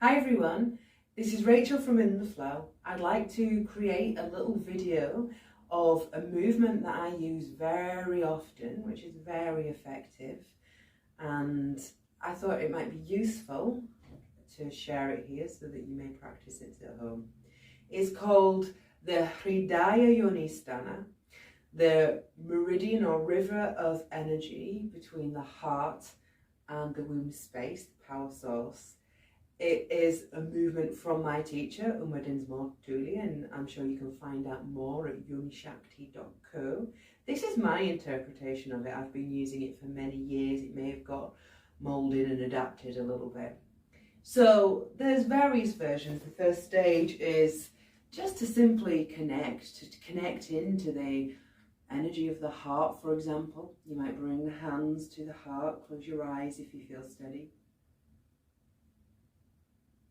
Hi everyone, this is Rachel from In the Flow. I'd like to create a little video of a movement that I use very often, which is very effective, and I thought it might be useful to share it here so that you may practice it at home. It's called the hridaya yoni sthana, the meridian or river of energy between the heart and the womb space, the power source. It is a movement from my teacher, Uma Dinsmore Dooley, and I'm sure you can find out more at yonishakti.co. This is my interpretation of it. I've been using it for many years. It may have got moulded and adapted a little bit. So there's various versions. The first stage is just to simply connect into the energy of the heart, for example. You might bring the hands to the heart, close your eyes if you feel steady.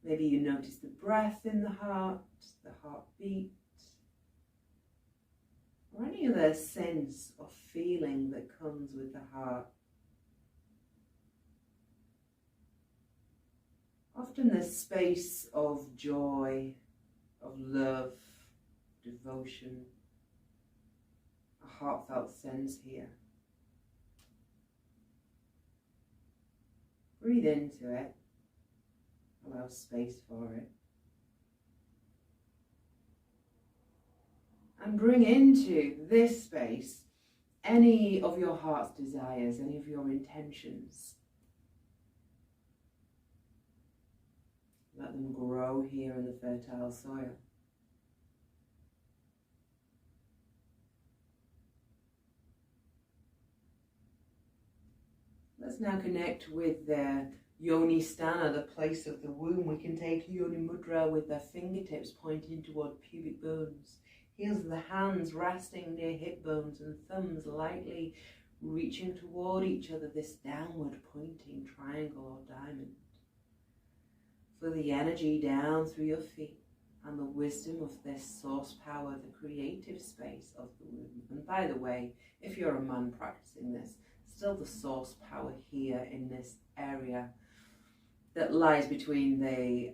Maybe you notice the breath in the heartbeat, or any other sense or feeling that comes with the heart. Often there's space of joy, of love, devotion, a heartfelt sense here. Breathe into it. Allow space for it. And bring into this space any of your heart's desires, any of your intentions. Let them grow here in the fertile soil. Let's now connect with the yoni sthana, the place of the womb. We can take yoni mudra with the fingertips pointing toward pubic bones, heels of the hands resting near hip bones, and thumbs lightly reaching toward each other, this downward pointing triangle or diamond. Feel the energy down through your feet and the wisdom of this source power, the creative space of the womb. And by the way, if you're a man practicing this, still the source power here in this area that lies between the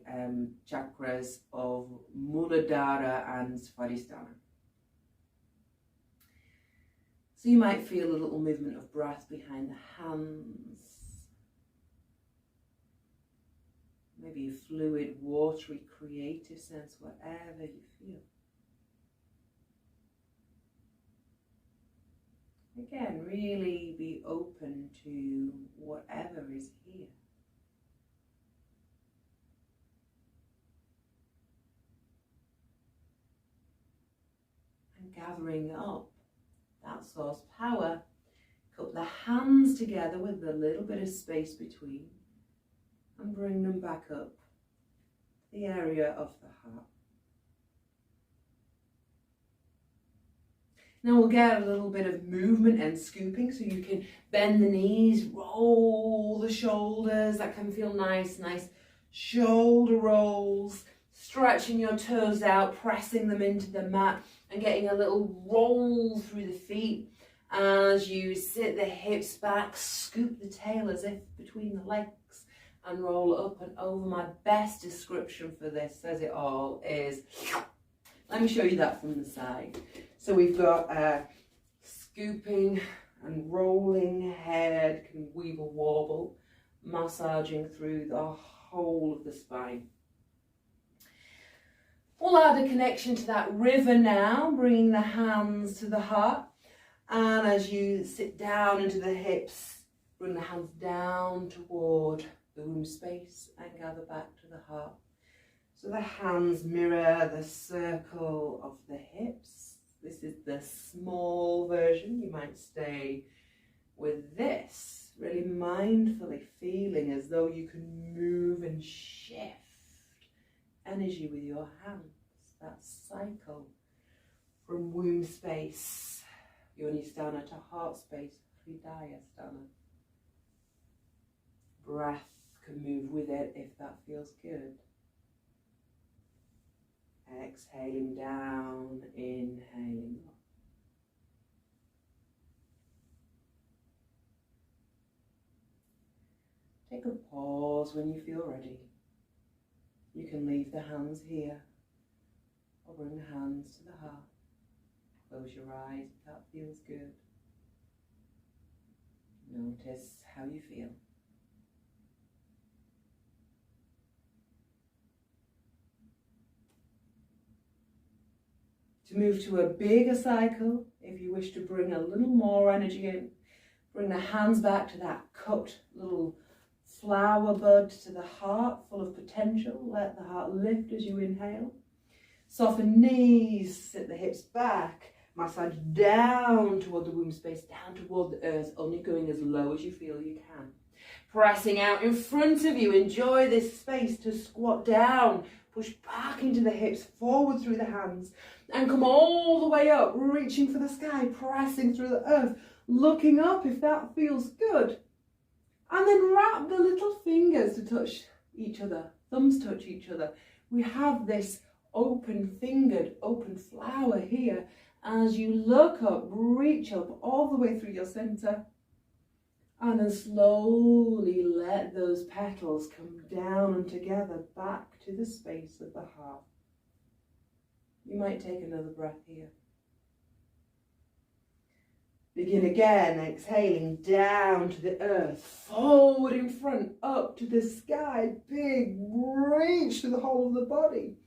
chakras of Muladhara and Svadhisthana. So you might feel a little movement of breath behind the hands. Maybe a fluid, watery, creative sense wherever you feel. Again, really be open to whatever is here. And gathering up that source power, cup the hands together with a little bit of space between and bring them back up the area of the heart. Now we'll get a little bit of movement and scooping, so you can bend the knees, roll the shoulders. That can feel nice shoulder rolls, stretching your toes out, pressing them into the mat and getting a little roll through the feet as you sit the hips back, scoop the tail as if between the legs and roll up and over. My best description for this says it all is, let me show you that from the side. So we've got a scooping and rolling head, can weeble wobble, massaging through the whole of the spine. We'll add a connection to that river now, bringing the hands to the heart. And as you sit down into the hips, bring the hands down toward the womb space and gather back to the heart. So the hands mirror the circle of the hips. This is the small version. You might stay with this, really mindfully feeling as though you can move and shift energy with your hands. That cycle from womb space, yoni sthana, to heart space, hridaya sthana. Breath can move with it if that feels good. Exhaling down, inhaling up. Take a pause when you feel ready. You can leave the hands here or bring the hands to the heart. Close your eyes if that feels good. Notice how you feel. To move to a bigger cycle, if you wish to bring a little more energy in, bring the hands back to that cupped little flower bud to the heart, full of potential. Let the heart lift as you inhale. Soften knees, sit the hips back, massage down toward the womb space, down toward the earth, only going as low as you feel you can. Pressing out in front of you, enjoy this space to squat down, push back into the hips, forward through the hands, and come all the way up, reaching for the sky, pressing through the earth, looking up if that feels good. And then wrap the little fingers to touch each other, thumbs touch each other. We have this open-fingered, open flower here. As you look up, reach up all the way through your center. And then slowly let those petals come down and together back to the space of the heart. You might take another breath here. Begin again, exhaling down to the earth, forward in front, up to the sky, big reach to the whole of the body.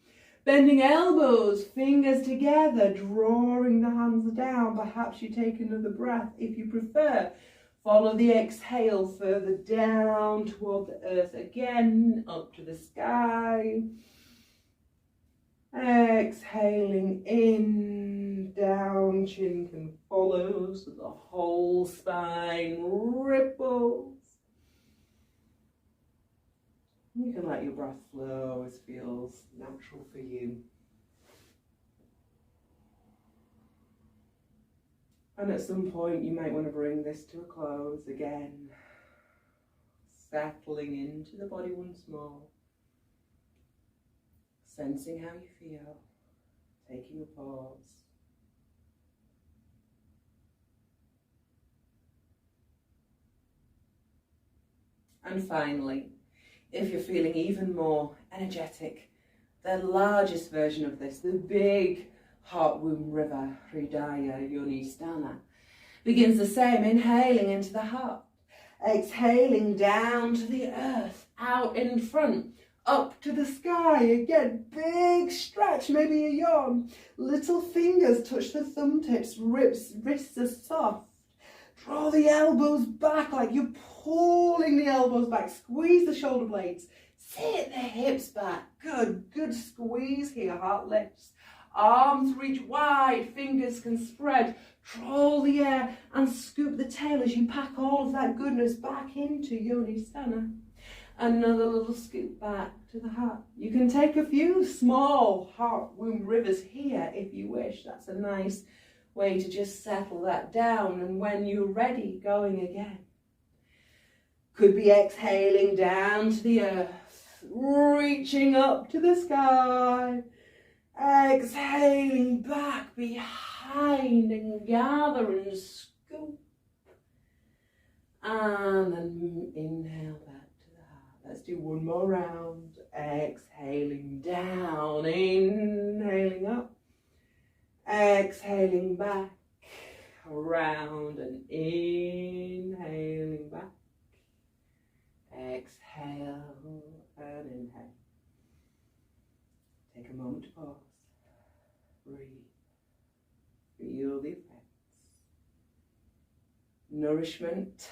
Bending elbows, fingers together, drawing the hands down. Perhaps you take another breath if you prefer. Follow the exhale further down toward the earth again, up to the sky. Exhaling in, down, chin can follow, so the whole spine ripples. You can let your breath flow as feels natural for you. And at some point you might want to bring this to a close again, settling into the body once more, sensing how you feel, taking a pause. And finally, if you're feeling even more energetic, the largest version of this, the big heart womb river, hridaya, yoni, sthana, begins the same, inhaling into the heart, exhaling down to the earth, out in front, up to the sky. Again, big stretch, maybe a yawn. Little fingers touch the thumb tips, wrists are soft. Draw the elbows back like you're pulling the elbows back. Squeeze the shoulder blades. Sit the hips back. Good squeeze here, heart lifts. Arms reach wide, fingers can spread. Draw the air and scoop the tail as you pack all of that goodness back into yoni, sthana. Another little scoop back to the heart. You can take a few small heart womb rivers here if you wish. That's a nice way to just settle that down, and when you're ready, going again. Could be exhaling down to the earth, reaching up to the sky, exhaling back behind and gather and scoop, and then inhale back to the heart. Let's do one more round. Exhaling down, inhaling up, exhaling back, around and inhaling back. Exhale and inhale. Take a moment to pause. Breathe. Feel the effects. Nourishment,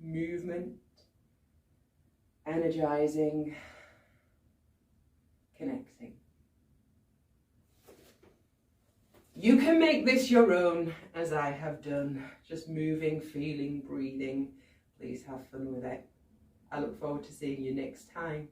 movement, energizing, connecting. You can make this your own, as I have done. Just moving, feeling, breathing. Please have fun with it. I look forward to seeing you next time.